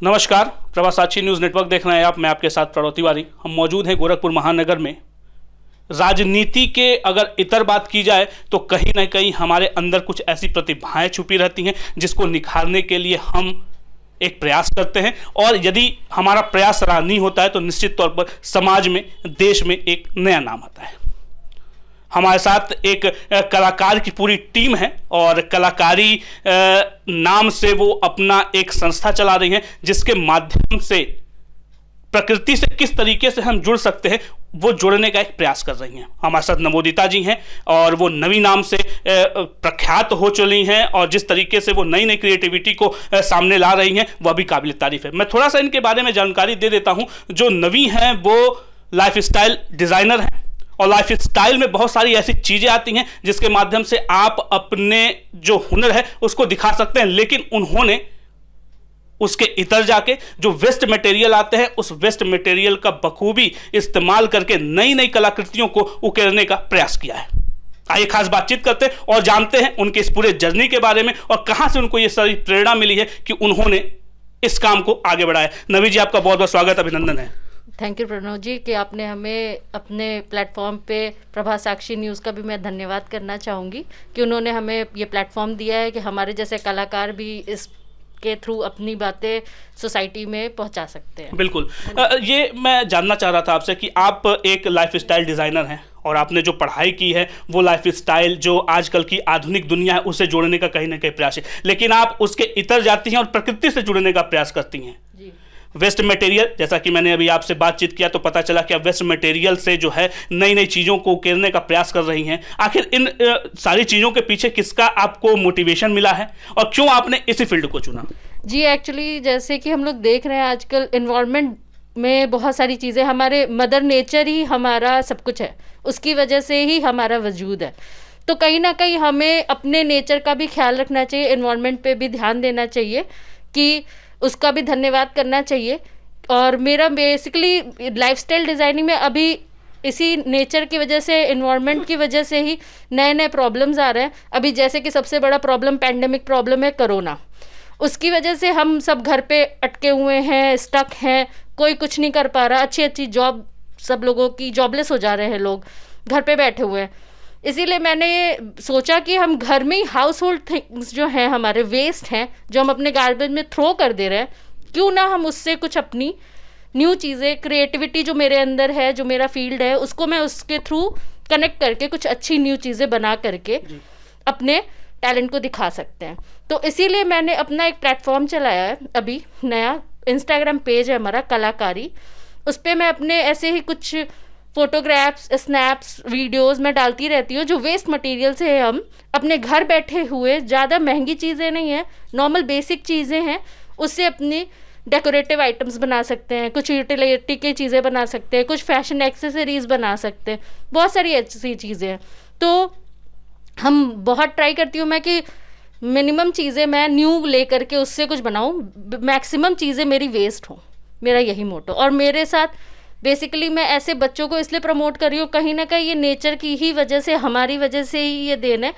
नमस्कार, प्रभात साक्षी news network देख रहे हैं आप। मैं आपके साथ प्रणव तिवारी। हम मौजूद हैं गोरखपुर महानगर में। राजनीति के अगर इतर बात की जाए तो कहीं ना कहीं हमारे अंदर कुछ ऐसी प्रतिभाएं छुपी रहती हैं जिसको निखारने के लिए हम एक प्रयास करते हैं, और यदि हमारा प्रयास सराहनीय होता है तो निश्चित तौर पर समाज में, देश में एक नया नाम आता है। हमारे साथ एक कलाकार की पूरी टीम है और कलाकारी नाम से वो अपना एक संस्था चला रही हैं, जिसके माध्यम से प्रकृति से किस तरीके से हम जुड़ सकते हैं वो जोड़ने का एक प्रयास कर रही हैं। हमारे साथ नवोदिता जी हैं और वो नवी नाम से प्रख्यात हो चली हैं, और जिस तरीके से वो नई नई क्रिएटिविटी को सामने ला रही हैं वह भी काबिल तारीफ है। मैं थोड़ा सा इनके बारे में जानकारी दे देता हूं। जो नवी हैं वो लाइफस्टाइल डिज़ाइनर हैं, और लाइफ स्टाइल में बहुत सारी ऐसी चीज़ें आती हैं जिसके माध्यम से आप अपने जो हुनर है उसको दिखा सकते हैं, लेकिन उन्होंने उसके इतर जाके जो वेस्ट मटेरियल आते हैं उस वेस्ट मटेरियल का बखूबी इस्तेमाल करके नई नई कलाकृतियों को उकेरने का प्रयास किया है। आइए खास बातचीत करते हैं और जानते हैं उनके इस पूरे जर्नी के बारे में और कहां से उनको ये सारी प्रेरणा मिली है कि उन्होंने इस काम को आगे बढ़ाया। नवी जी, आपका बहुत बहुत स्वागत, अभिनंदन है। थैंक यू प्रणव जी कि आपने हमें अपने प्लेटफॉर्म पे प्रभात साक्षी न्यूज़ का भी मैं धन्यवाद करना चाहूँगी कि उन्होंने हमें ये प्लेटफॉर्म दिया है कि हमारे जैसे कलाकार भी इसके थ्रू अपनी बातें सोसाइटी में पहुंचा सकते हैं। बिल्कुल। ये मैं जानना चाह रहा था आपसे कि आप एक लाइफ स्टाइल डिज़ाइनर हैं और आपने जो पढ़ाई की है वो लाइफ स्टाइल जो आजकल की आधुनिक दुनिया है उससे जोड़ने का कहीं ना कहीं प्रयास है, लेकिन आप उसके इतर जाती हैं और प्रकृति से जुड़ने का प्रयास करती हैं। वेस्ट मटेरियल, जैसा कि मैंने अभी आपसे बातचीत किया तो पता चला कि आप वेस्ट मटेरियल से जो है नई नई चीज़ों को उकेरने का प्रयास कर रही हैं। आखिर इन सारी चीज़ों के पीछे किसका आपको मोटिवेशन मिला है और क्यों आपने इसी फील्ड को चुना? जी, एक्चुअली जैसे कि हम लोग देख रहे हैं आजकल इन्वायरमेंट में बहुत सारी चीज़ें, हमारे मदर नेचर ही हमारा सब कुछ है, उसकी वजह से ही हमारा वजूद है। तो कहीं ना कहीं हमें अपने नेचर का भी ख्याल रखना चाहिए, इन्वायरमेंट पे भी ध्यान देना चाहिए, कि उसका भी धन्यवाद करना चाहिए। और मेरा बेसिकली लाइफस्टाइल डिज़ाइनिंग में अभी इसी नेचर की वजह से, इन्वायरमेंट की वजह से ही नए नए प्रॉब्लम्स आ रहे हैं। अभी जैसे कि सबसे बड़ा प्रॉब्लम पैंडेमिक प्रॉब्लम है कोरोना, उसकी वजह से हम सब घर पे अटके हुए हैं, स्टक हैं, कोई कुछ नहीं कर पा रहा। अच्छी अच्छी जॉब, सब लोगों की जॉबलेस हो जा रहे हैं, लोग घर पे बैठे हुए हैं। इसीलिए मैंने ये सोचा कि हम घर में ही हाउस होल्ड थिंग्स जो हैं, हमारे वेस्ट हैं जो हम अपने गार्बेज में थ्रो कर दे रहे हैं, क्यों ना हम उससे कुछ अपनी न्यू चीज़ें, क्रिएटिविटी जो मेरे अंदर है, जो मेरा फील्ड है, उसको मैं उसके थ्रू कनेक्ट करके कुछ अच्छी न्यू चीज़ें बना करके अपने टैलेंट को दिखा सकते हैं। तो इसीलिए मैंने अपना एक प्लेटफॉर्म चलाया है, अभी नया इंस्टाग्राम पेज है हमारा कलाकारी। उस पर मैं अपने ऐसे ही कुछ फोटोग्राफ्स, स्नैप्स, वीडियोस मैं डालती रहती हूँ जो वेस्ट मटेरियल से हम अपने घर बैठे हुए, ज़्यादा महंगी चीज़ें नहीं हैं, नॉर्मल बेसिक चीज़ें हैं, उससे अपनी डेकोरेटिव आइटम्स बना सकते हैं, कुछ यूटिलिटी की चीज़ें बना सकते हैं, कुछ फैशन एक्सेसरीज बना सकते हैं, बहुत सारी ऐसी चीज़ें हैं। तो हम बहुत ट्राई करती हूँ मैं कि मिनिमम चीज़ें मैं न्यू ले करके उससे कुछ बनाऊँ, मैक्सिमम चीज़ें मेरी वेस्ट हों, मेरा यही मोटो। और मेरे साथ बेसिकली मैं ऐसे बच्चों को इसलिए प्रमोट कर रही हूँ, कहीं ना कहीं ये नेचर की ही वजह से, हमारी वजह से ही ये देन है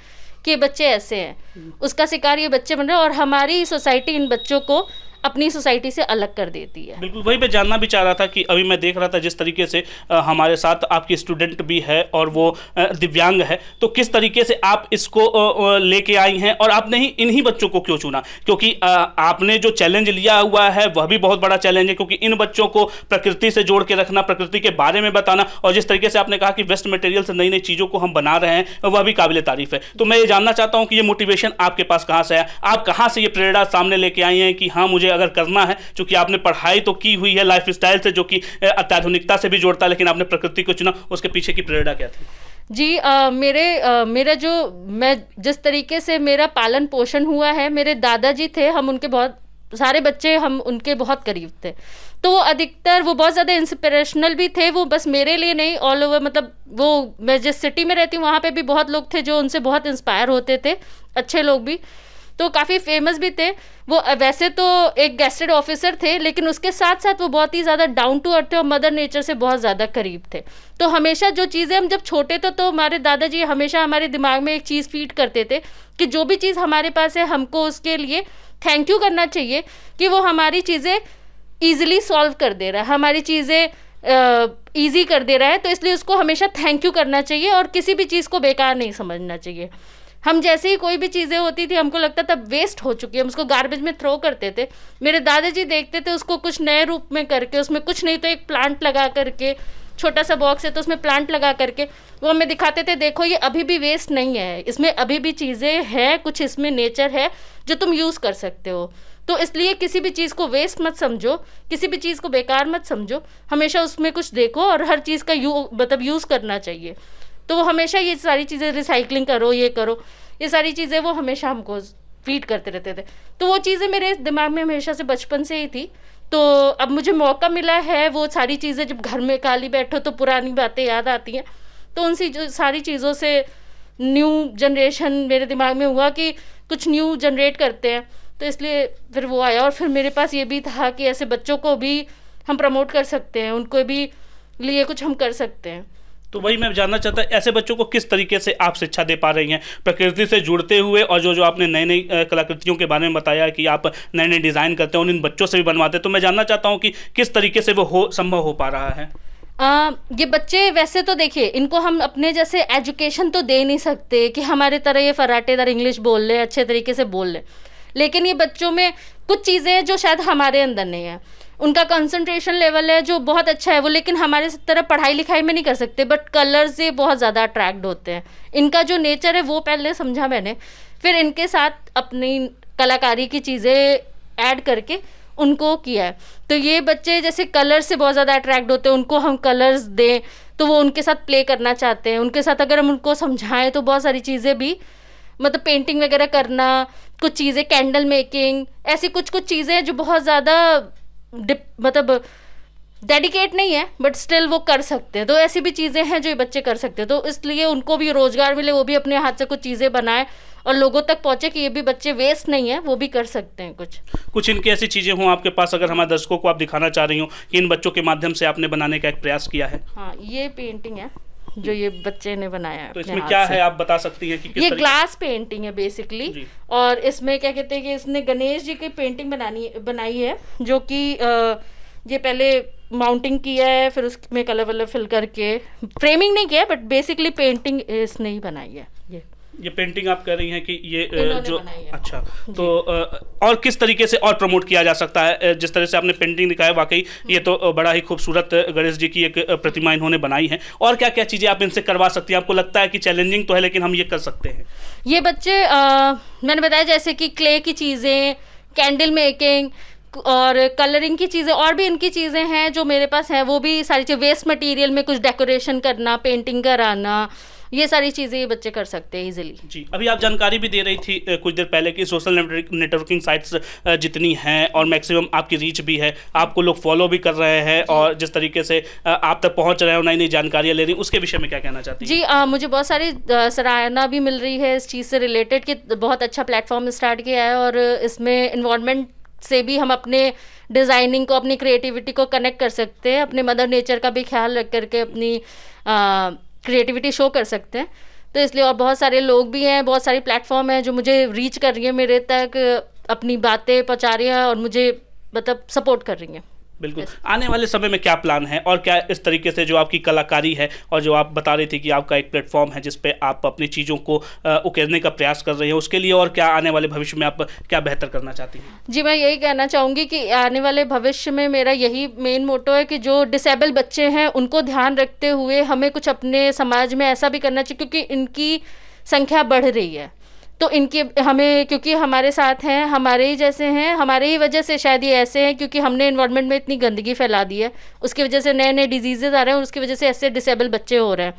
कि ये बच्चे ऐसे हैं, उसका शिकार ये बच्चे बन रहे हैं, और हमारी सोसाइटी इन बच्चों को अपनी सोसाइटी से अलग कर देती है। बिल्कुल, वही मैं जानना भी चाह रहा था कि अभी मैं देख रहा था जिस तरीके से हमारे साथ आपकी स्टूडेंट भी है और वो दिव्यांग है, तो किस तरीके से आप इसको लेके आई हैं और आपने ही इन्हीं बच्चों को क्यों चुना? क्योंकि आपने जो चैलेंज लिया हुआ है वह भी बहुत बड़ा चैलेंज है, क्योंकि इन बच्चों को प्रकृति से जोड़ के रखना, प्रकृति के बारे में बताना, और जिस तरीके से आपने कहा कि वेस्ट मटेरियल से नई नई चीज़ों को हम बना रहे हैं वह भी काबिल तारीफ है। तो मैं ये जानना चाहता हूँ कि ये मोटिवेशन आपके पास कहाँ से आया, आप कहाँ से ये प्रेरणा सामने लेके आई हैं कि हाँ मुझे अगर करना है, क्योंकि आपने पढ़ाई तो की हुई है लाइफ स्टाइल से जो कि अत्याधुनिकता से भी जोड़ता है, लेकिन आपने प्रकृति को चुना, उसके पीछे की प्रेरणा क्या थी? जी, मेरा जो, मैं जिस तरीके से मेरा पालन पोषण हुआ है, मेरे दादाजी थे, हम उनके बहुत सारे बच्चे, हम उनके बहुत करीब थे, तो वो अधिकतर वो बहुत ज़्यादा इंस्पिरेशनल भी थे। वो बस मेरे लिए नहीं, ऑल ओवर, मतलब वो, मैं जिस सिटी में रहती हूँ वहाँ पे भी बहुत लोग थे जो उनसे बहुत इंस्पायर होते थे, अच्छे लोग भी। तो काफ़ी फेमस भी थे वो। वैसे तो एक गेस्टेड ऑफिसर थे, लेकिन उसके साथ साथ वो बहुत ही ज़्यादा डाउन टू अर्थ थे और मदर नेचर से बहुत ज़्यादा करीब थे। तो हमेशा जो चीज़ें, हम जब छोटे थे तो हमारे दादाजी हमेशा हमारे दिमाग में एक चीज़ फीड करते थे कि जो भी चीज़ हमारे पास है हमको उसके लिए थैंक यू करना चाहिए कि वो हमारी चीज़ें ईजिली सॉल्व कर दे रहा है, हमारी चीज़ें ईजी कर दे रहा है, तो इसलिए उसको हमेशा थैंक यू करना चाहिए और किसी भी चीज़ को बेकार नहीं समझना चाहिए। हम जैसे ही कोई भी चीज़ें होती थी हमको लगता था वेस्ट हो चुकी है, हम उसको गार्बेज में थ्रो करते थे। मेरे दादाजी देखते थे उसको कुछ नए रूप में करके, उसमें कुछ नहीं तो एक प्लांट लगा करके, छोटा सा बॉक्स है तो उसमें प्लांट लगा करके वो हमें दिखाते थे, देखो ये अभी भी वेस्ट नहीं है, इसमें अभी भी चीज़ें हैं, कुछ इसमें नेचर है जो तुम यूज़ कर सकते हो। तो इसलिए किसी भी चीज़ को वेस्ट मत समझो, किसी भी चीज़ को बेकार मत समझो, हमेशा उसमें कुछ देखो और हर चीज़ का यूज़ करना चाहिए। तो वो हमेशा ये सारी चीज़ें, रिसाइकलिंग करो, ये करो, ये सारी चीज़ें वो हमेशा हमको फीड करते रहते थे। तो वो चीज़ें मेरे दिमाग में हमेशा से बचपन से ही थी। तो अब मुझे मौका मिला है, वो सारी चीज़ें जब घर में खाली बैठो तो पुरानी बातें याद आती हैं, तो उन सारी चीज़ों से न्यू जनरेशन मेरे दिमाग में हुआ कि कुछ न्यू जनरेट करते हैं, तो इसलिए फिर वो आया। और फिर मेरे पास ये भी था कि ऐसे बच्चों को भी हम प्रमोट कर सकते हैं, उनको भी लिए कुछ हम कर सकते हैं। तो वही मैं जानना चाहता, ऐसे बच्चों को किस तरीके से आप शिक्षा दे पा रही हैं प्रकृति से जुड़ते हुए, और जो आपने नई नई कलाकृतियों के बारे में बताया कि आप नए नए डिज़ाइन करते हैं और इन बच्चों से भी बनवाते हैं, तो मैं जानना चाहता हूं कि किस तरीके से वो संभव हो पा रहा है। ये बच्चे वैसे तो देखिए, इनको हम अपने जैसे एजुकेशन तो दे नहीं सकते कि हमारे तरह ये फराटेदार इंग्लिश बोल ले, अच्छे तरीके से बोल ले, लेकिन ये बच्चों में कुछ चीज़ें हैं जो शायद हमारे अंदर नहीं है। उनका कंसंट्रेशन लेवल है जो बहुत अच्छा है वो, लेकिन हमारे तरह पढ़ाई लिखाई में नहीं कर सकते, बट कलर से बहुत ज़्यादा अट्रैक्ट होते हैं। इनका जो नेचर है वो पहले समझा मैंने, फिर इनके साथ अपनी कलाकारी की चीज़ें ऐड करके उनको किया है। तो ये बच्चे जैसे कलर से बहुत ज़्यादा अट्रैक्ट होते हैं, उनको हम कलर्स दें तो वो उनके साथ प्ले करना चाहते हैं। उनके साथ अगर हम उनको समझाएं तो बहुत सारी चीज़ें भी, मतलब पेंटिंग वगैरह करना, कुछ चीज़ें कैंडल मेकिंग, ऐसी कुछ चीज़ें जो बहुत ज़्यादा मतलब डेडिकेट नहीं है बट स्टिल वो कर सकते हैं। तो ऐसी भी चीज़ें हैं जो ये बच्चे कर सकते हैं, तो इसलिए उनको भी रोज़गार मिले, वो भी अपने हाथ से कुछ चीज़ें बनाएं और लोगों तक पहुँचे कि ये भी बच्चे वेस्ट नहीं है, वो भी कर सकते हैं कुछ इनकी ऐसी चीज़ें हों आपके पास, अगर हमारे दर्शकों को आप दिखाना चाह रही हो कि इन बच्चों के माध्यम से आपने बनाने का एक प्रयास किया है। हाँ, ये पेंटिंग है जो ये बच्चे ने बनाया है। तो इसमें क्या है आप बता सकती हैं कि किस ये ग्लास पेंटिंग है बेसिकली, और इसमें क्या कहते हैं कि इसने गणेश जी की पेंटिंग बनाई है, जो कि ये पहले माउंटिंग किया है, फिर उसमें कलर वलर फिल करके, फ्रेमिंग नहीं किया है बट बेसिकली पेंटिंग इसने ही बनाई है। ये पेंटिंग आप कह रही हैं कि ये जो अच्छा, तो और किस तरीके से और प्रमोट किया जा सकता है? जिस तरह से आपने पेंटिंग दिखाया, वाकई ये तो बड़ा ही खूबसूरत गणेश जी की एक प्रतिमा इन्होंने बनाई है, और क्या क्या चीज़ें आप इनसे करवा सकती हैं? आपको लगता है कि चैलेंजिंग तो है लेकिन हम ये कर सकते हैं? ये बच्चे मैंने बताया जैसे कि क्ले की चीज़ें, कैंडल मेकिंग और कलरिंग की चीज़ें, और भी इनकी चीज़ें हैं जो मेरे पास हैं, वो भी सारी चीज़ें, वेस्ट मटेरियल में कुछ डेकोरेशन करना, पेंटिंग कराना, ये सारी चीज़ें ये बच्चे कर सकते हैं इजीली। जी, अभी आप जानकारी भी दे रही थी कुछ देर पहले कि सोशल नेटवर्किंग साइट्स जितनी हैं और मैक्सिमम आपकी रीच भी है, आपको लोग फॉलो भी कर रहे हैं, और जिस तरीके से आप तक पहुंच रहे हो, नई नई जानकारियाँ ले रही, उसके विषय में क्या कहना चाहती हैं? जी, मुझे बहुत सारी सराहना भी मिल रही है इस चीज़ से रिलेटेड कि बहुत अच्छा प्लेटफॉर्म स्टार्ट किया है, और इसमें इन्वायरमेंट से भी हम अपने डिज़ाइनिंग को, अपनी क्रिएटिविटी को कनेक्ट कर सकते हैं, अपने मदर नेचर का भी ख्याल रख करके अपनी क्रिएटिविटी शो कर सकते हैं। तो इसलिए, और बहुत सारे लोग भी हैं, बहुत सारी प्लेटफॉर्म हैं जो मुझे रीच कर रही है, मेरे तक अपनी बातें पहुंचा रही हैं और मुझे मतलब सपोर्ट कर रही हैं। बिल्कुल। आने वाले समय में क्या प्लान है, और क्या इस तरीके से जो आपकी कलाकारी है और जो आप बता रही थी कि आपका एक प्लेटफॉर्म है जिस पे आप अपनी चीज़ों को उकेरने का प्रयास कर रहे हैं, उसके लिए और क्या आने वाले भविष्य में आप क्या बेहतर करना चाहती हैं? जी, मैं यही कहना चाहूँगी कि आने वाले भविष्य में मेरा यही मेन मोटो है कि जो डिसेबल बच्चे हैं उनको ध्यान रखते हुए हमें कुछ अपने समाज में ऐसा भी करना चाहिए, क्योंकि इनकी संख्या बढ़ रही है। तो इनके हमें, क्योंकि हमारे साथ हैं, हमारे ही जैसे हैं, हमारे ही वजह से शायद ये ऐसे हैं, क्योंकि हमने एनवायरनमेंट में इतनी गंदगी फैला दी है, उसकी वजह से नए नए डिजीजेज आ रहे हैं, उसकी वजह से ऐसे डिसेबल बच्चे हो रहे हैं।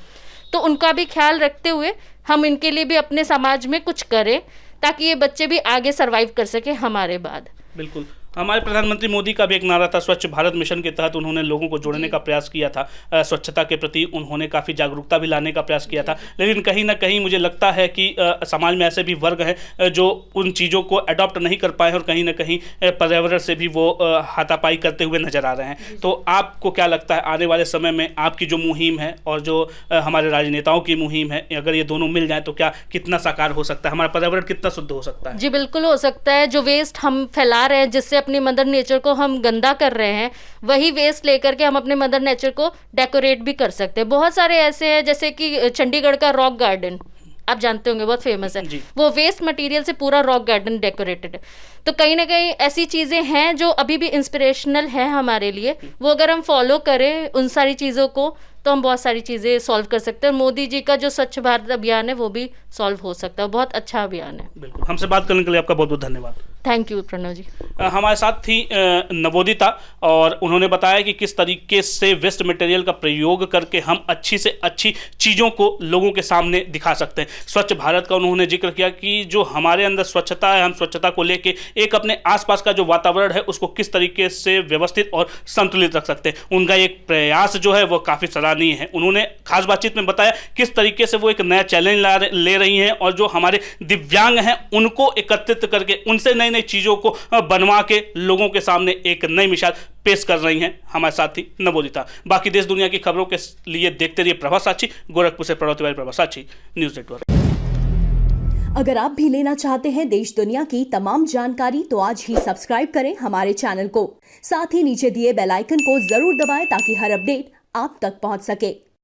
तो उनका भी ख्याल रखते हुए हम इनके लिए भी अपने समाज में कुछ करें ताकि ये बच्चे भी आगे सर्वाइव कर सके हमारे बाद। बिल्कुल। हमारे प्रधानमंत्री मोदी का भी एक नारा था, स्वच्छ भारत मिशन के तहत उन्होंने लोगों को जोड़ने का प्रयास किया था। स्वच्छता के प्रति उन्होंने काफ़ी जागरूकता भी लाने का प्रयास किया था। लेकिन कहीं ना कहीं मुझे लगता है कि समाज में ऐसे भी वर्ग हैं जो उन चीज़ों को अडॉप्ट नहीं कर पाए और कहीं ना कहीं पर्यावरण से भी वो हाथापाई करते हुए नजर आ रहे हैं। तो आपको क्या लगता है आने वाले समय में आपकी जो मुहिम है और जो हमारे राजनेताओं की मुहिम है, अगर ये दोनों मिल जाए तो क्या कितना साकार हो सकता है, हमारा पर्यावरण कितना शुद्ध हो सकता है? जी बिल्कुल हो सकता है। जो वेस्ट हम फैला रहे हैं, जिससे अपनी मदर नेचर को हम गंदा कर रहे हैं, वही वेस्ट लेकर के हम अपने मदर नेचर को डेकोरेट भी कर सकते हैं। बहुत सारे ऐसे हैं, जैसे कि चंडीगढ़ का रॉक गार्डन आप जानते होंगे, बहुत फेमस है। वो वेस्ट मटेरियल से पूरा रॉक गार्डन डेकोरेटेड है। तो कहीं ना कहीं ऐसी चीज़ें हैं जो अभी भी इंस्पिरेशनल है हमारे लिए। वो अगर हम फॉलो करें उन सारी चीज़ों को, तो हम बहुत सारी चीज़ें सॉल्व कर सकते हैं। और मोदी जी का जो स्वच्छ भारत अभियान है वो भी सॉल्व हो सकता है। बहुत अच्छा अभियान है। बिल्कुल, हमसे बात करने के लिए आपका बहुत बहुत धन्यवाद। थैंक यू प्रणव जी। हमारे साथ थी नवोदिता और उन्होंने बताया कि किस तरीके से वेस्ट मटेरियल का प्रयोग करके हम अच्छी से अच्छी चीज़ों को लोगों के सामने दिखा सकते हैं। स्वच्छ भारत का उन्होंने जिक्र किया कि जो हमारे अंदर स्वच्छता है, हम स्वच्छता को लेके एक अपने आसपास का जो वातावरण है उसको किस तरीके से व्यवस्थित और संतुलित रख सकते हैं। उनका एक प्रयास जो है वो काफ़ी सराहनीय है। उन्होंने खास बातचीत में बताया किस तरीके से वो एक नया चैलेंज ले रही हैं और जो हमारे दिव्यांग हैं उनको एकत्रित करके उनसे नई नई चीज़ों को बनवा के लोगों के सामने एक नई मिसाल पेश कर रही हैं हमारे साथी नवोदिता। बाकी देश दुनिया की खबरों के लिए देखते रहिए प्रभा साक्षी। गोरखपुर से प्रणव तिवारी, प्रभा साक्षी न्यूज़ नेटवर्क। अगर आप भी लेना चाहते हैं देश दुनिया की तमाम जानकारी तो आज ही सब्सक्राइब करें हमारे चैनल को। साथ ही नीचे दिए बेल आइकन को जरूर दबाएं ताकि हर अपडेट आप तक पहुंच सके।